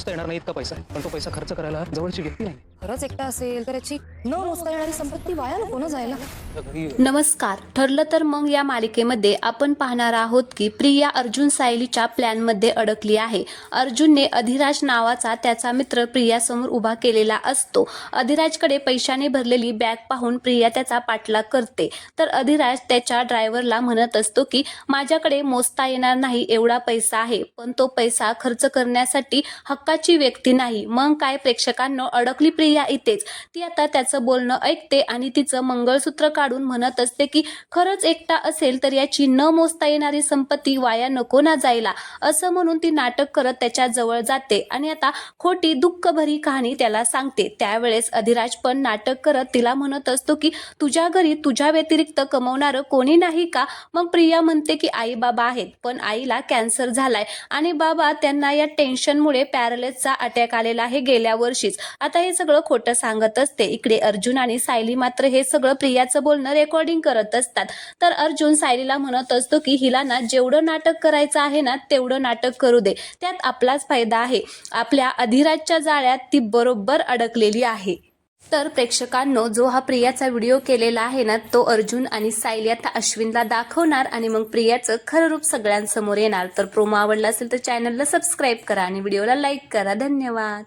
मोजता येणार नाही इतका पैसा आहे, पण तो पैसा खर्च करायला जवळची व्यक्ती नाही. खरंच एकटा असेल तर याची न मोजता येणारी संपत्ती वाया नको ना जायला. नमस्कार. ठरलं तर मग या मालिकेमध्ये आपण पाहणार आहोत की प्रिया अर्जुन सायलीच्या प्लॅनमध्ये अडकली आहे. अर्जुनने अधिराज नावाचा त्याचा मित्र प्रियासमोर उभा केलेला असतो. अधिराजकडे पैशाने भरलेली बॅग पाहून प्रिया त्याचा पाठलाग करते, तर अधिराज त्याच्या ड्रायव्हरला म्हणत असतो की माझ्याकडे मोजता येणार नाही एवढा पैसा आहे, पण तो पैसा खर्च करण्यासाठी हक्काची व्यक्ती नाही. मग काय प्रेक्षकांनो, अडकली प्रिया इथेच. ती आता त्याचं बोलणं ऐकते आणि तिचं मंगळसूत्र काढून म्हणत असते की खरंच एकटा असेल तर याची न मोजता येणारी संपत्ती वाया नको ना जायला. असं म्हणून ती नाटक करत त्याच्या जवळ जाते आणि आता खोटी दुःखभरी कहाणी त्याला सांगते. त्यावेळेस अधिराज पण नाटक करत तिला म्हणत असतो की तुझ्या घरी तुझ्या व्यतिरिक्त कमवणारं कोणी नाही का? मग प्रिया म्हणते की आई बाबा आहेत, पण आईला कॅन्सर झालाय आणि बाबा त्यांना या टेन्शनमुळे पॅरालिसचा अटॅक आलेला आहे गेल्या वर्षीच. आता हे सगळं खोटं सांगत असते. इकडे अर्जुन आणि सायली मात्र हे सगळं प्रियाचं बोलणं रेकॉर्डिंग करत असतात. तर अर्जुन सायलीला म्हणत असतो की हिला ना जेवढं नाटक करायचं आहे ना तेवढं नाटक करू दे, त्यात आपलाच फायदा आहे. आपल्या अधिराजच्या जाळ्यात ती बरोबर अडकलेली आहे. तर प्रेक्षकांनो, जो हा प्रियाचा व्हिडिओ केलेला आहे ना, तो अर्जुन आणि सायली आता अश्विनला दाखवणार आणि मग प्रियाचं खरं रूप सगळ्यांसमोर येणार. तर प्रोमो आवडला असेल तर चॅनलला सबस्क्राईब करा आणि व्हिडिओला लाईक करा. धन्यवाद.